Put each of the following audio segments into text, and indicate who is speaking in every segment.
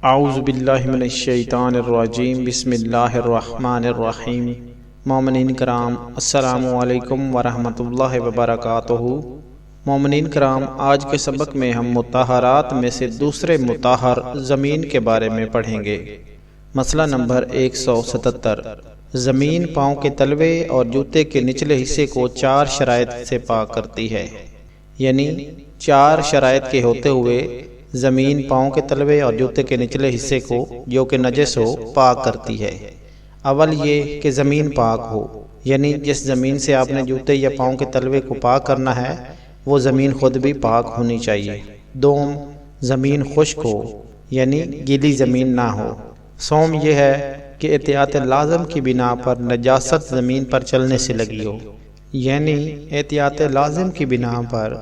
Speaker 1: اعوذ باللہ من الشیطان الرجیم، بسم اللہ الرحمن الرحیم۔ مومنین کرام، السلام علیکم ورحمۃ اللہ وبرکاتہ۔ مومنین کرام، آج کے سبق میں ہم مطہرات میں سے دوسرے مطہر زمین کے بارے میں پڑھیں گے۔ مسئلہ نمبر 177۔ زمین پاؤں کے تلوے اور جوتے کے نچلے حصے کو 4 شرائط سے پاک کرتی ہے، یعنی 4 شرائط کے ہوتے ہوئے زمین پاؤں کے تلوے اور جوتے کے نچلے حصے کو جو کہ نجس ہو پاک کرتی ہے۔ اول یہ کہ زمین پاک ہو، یعنی جس زمین سے آپ نے جوتے یا پاؤں کے تلوے کو پاک کرنا ہے وہ زمین خود بھی پاک ہونی چاہیے۔ دوم، زمین خشک ہو، یعنی گیلی زمین نہ ہو۔ سوم یہ ہے کہ احتیاط لازم کی بنا پر نجاست زمین پر چلنے سے لگی ہو، یعنی احتیاط لازم کی بنا پر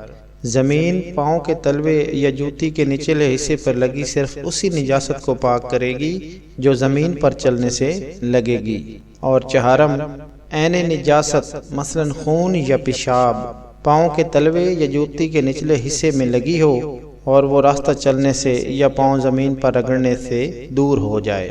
Speaker 1: زمین پاؤں کے تلوے یا جوتی کے نچلے حصے پر لگی صرف اسی نجاست کو پاک کرے گی جو زمین پر چلنے سے لگے گی۔ اور چہارم، عین نجاست مثلا خون یا پیشاب پاؤں کے تلوے یا جوتی کے نچلے حصے میں لگی ہو اور وہ راستہ چلنے سے یا پاؤں زمین پر رگڑنے سے دور ہو جائے،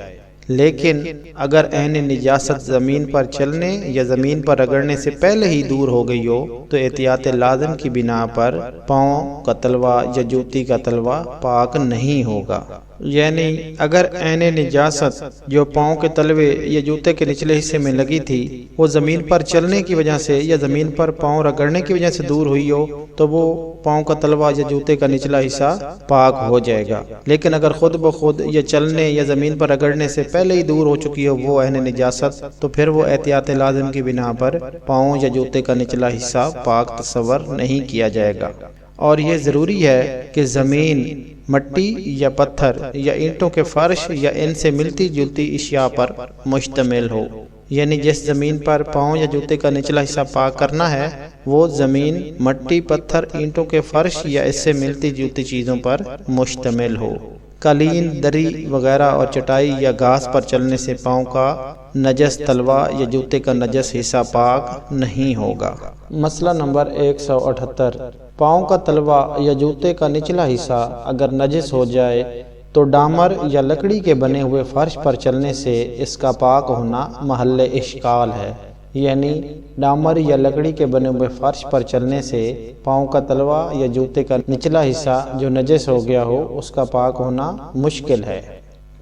Speaker 1: لیکن اگر عین نجاست زمین پر چلنے یا زمین پر رگڑنے سے پہلے ہی دور ہو گئی ہو تو احتیاط لازم کی بنا پر پاؤں کا تلوا یا جوتی کا تلوا پاک نہیں ہوگا۔ یعنی اگر عین نجاست جو پاؤں کے تلوے یا جوتے کے نچلے حصے میں لگی تھی وہ زمین پر چلنے کی وجہ سے یا زمین پر پاؤں رگڑنے کی وجہ سے دور ہوئی ہو تو وہ پاؤں کا تلوا یا جوتے کا نچلا حصہ پاک ہو جائے گا، لیکن اگر خود بخود یا چلنے یا زمین پر رگڑنے سے پہلے ہی دور ہو چکی ہو وہ عین نجاست تو پھر وہ احتیاط لازم کی بنا پر پاؤں یا جوتے کا نچلا حصہ پاک تصور نہیں کیا جائے گا۔ اور یہ ضروری ہے کہ زمین مٹی یا پتھر یا اینٹوں کے فرش یا ان سے ملتی جلتی اشیاء پر مشتمل ہو، یعنی جس زمین پر پاؤں یا جوتے کا نچلا حصہ پاک کرنا ہے وہ زمین مٹی، پتھر، اینٹوں کے فرش یا اس سے ملتی جلتی چیزوں پر مشتمل ہو۔ قالین، دری وغیرہ اور چٹائی یا گھاس پر چلنے سے پاؤں کا نجس تلوا یا جوتے کا نجس حصہ پاک نہیں ہوگا۔ مسئلہ نمبر 178۔ پاؤں کا تلوا یا جوتے کا نچلا حصہ اگر نجس ہو جائے تو ڈامر یا لکڑی کے بنے ہوئے فرش پر چلنے سے اس کا پاک ہونا محل اشکال ہے، یعنی ڈامر یا لکڑی کے بنے ہوئے فرش پر چلنے سے پاؤں کا تلوا یا جوتے کا نچلا حصہ جو نجس ہو گیا ہو اس کا پاک ہونا مشکل ہے۔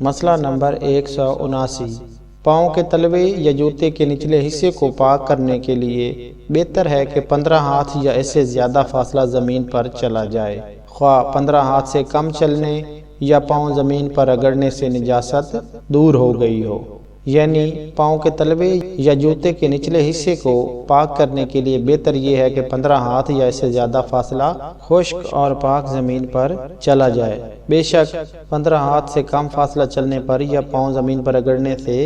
Speaker 1: مسئلہ نمبر 179۔ پاؤں کے تلوے یا جوتے کے نچلے حصے کو پاک کرنے کے لیے بہتر ہے کہ 15 ہاتھ یا اس سے زیادہ فاصلہ زمین پر چلا جائے، خواہ 15 ہاتھ سے کم چلنے یا پاؤں زمین پر رگڑنے سے نجاست دور ہو گئی ہو۔ یعنی پاؤں کے تلوے یا جوتے کے نچلے حصے کو پاک کرنے کے لیے بہتر یہ ہے کہ 15 ہاتھ یا اس سے زیادہ فاصلہ خشک اور پاک زمین پر چلا جائے۔ بے شک 15 ہاتھ سے کم فاصلہ چلنے پر یا پاؤں زمین پر رگڑنے سے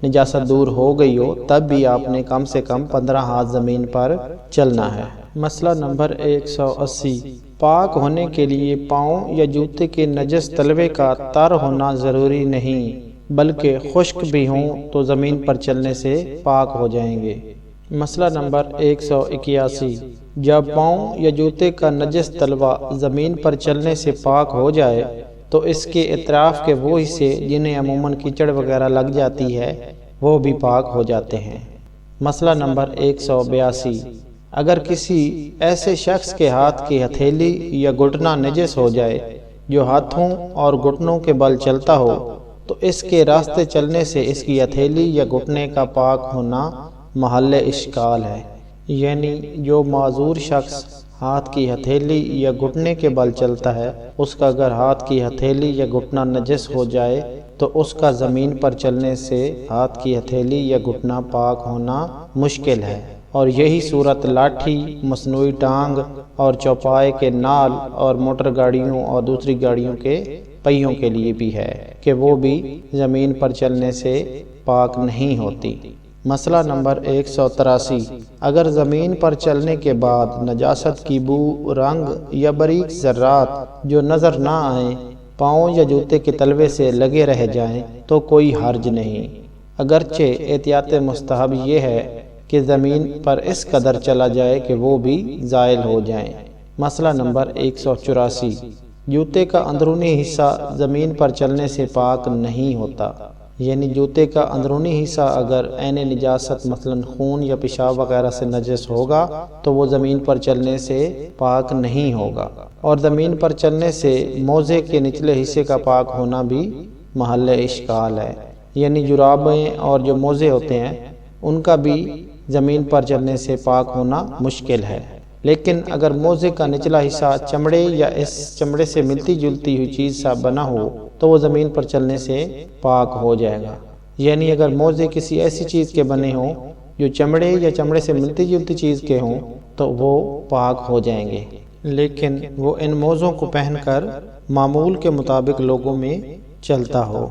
Speaker 1: نجاست دور ہو گئی ہو تب بھی آپ نے کم سے کم 15 ہاتھ زمین پر چلنا ہے۔ مسئلہ نمبر 180۔ پاک ہونے کے لیے پاؤں یا جوتے کے نجس تلوے کا تر ہونا ضروری نہیں بلکہ خشک بھی ہوں تو زمین پر چلنے سے پاک ہو جائیں گے۔ مسئلہ نمبر 181۔ جب پاؤں یا جوتے کا نجس تلوا زمین پر چلنے سے پاک ہو جائے تو اس کے اطراف کے وہ حصے جنہیں عموماً کیچڑ وغیرہ لگ جاتی ہے وہ بھی پاک ہو جاتے ہیں۔ مسئلہ نمبر 182۔ اگر کسی ایسے شخص کے ہاتھ کی ہتھیلی یا گھٹنا نجس ہو جائے جو ہاتھوں اور گھٹنوں کے بل چلتا ہو تو اس کے راستے چلنے سے اس کی ہتھیلی یا گھٹنے کا پاک ہونا محل اشکال ہے، یعنی جو معذور شخص ہاتھ کی ہتھیلی یا گھٹنے کے بل چلتا ہے اس کا اگر ہاتھ کی ہتھیلی یا گھٹنا نجس ہو جائے تو اس کا زمین پر چلنے سے ہاتھ کی ہتھیلی یا گھٹنا پاک ہونا مشکل ہے۔ اور یہی صورت لاٹھی، مصنوعی ٹانگ اور چوپائے کے نال اور موٹر گاڑیوں اور دوسری گاڑیوں کے پہیوں کے لیے بھی ہے کہ وہ بھی زمین پر چلنے سے پاک نہیں ہوتی۔ مسئلہ نمبر 183۔ اگر زمین پر چلنے کے بعد نجاست کی بو، رنگ یا باریک ذرات جو نظر نہ آئیں پاؤں یا جوتے کے تلوے سے لگے رہ جائیں تو کوئی حرج نہیں، اگرچہ احتیاط مستحب یہ ہے کہ زمین پر اس قدر چلا جائے کہ وہ بھی زائل ہو جائیں۔ مسئلہ نمبر 184۔ جوتے کا اندرونی حصہ زمین پر چلنے سے پاک نہیں ہوتا، یعنی جوتے کا اندرونی حصہ اگر عین نجاست مثلا خون یا پیشاب وغیرہ سے نجس ہوگا تو وہ زمین پر چلنے سے پاک نہیں ہوگا۔ اور زمین پر چلنے سے موزے کے نچلے حصے کا پاک ہونا بھی محل اشکال ہے، یعنی جرابیں اور جو موزے ہوتے ہیں ان کا بھی زمین پر چلنے سے پاک ہونا مشکل ہے۔ لیکن اگر موزے کا نچلا حصہ چمڑے یا اس چمڑے سے ملتی جلتی ہوئی چیز سے بنا ہو تو وہ زمین پر چلنے سے پاک ہو جائے گا، یعنی اگر موزے کسی ایسی چیز کے بنے ہوں جو چمڑے یا چمڑے سے ملتی جلتی چیز کے ہوں تو وہ پاک ہو جائیں گے، لیکن وہ ان موزوں کو پہن کر معمول کے مطابق لوگوں میں چلتا ہو۔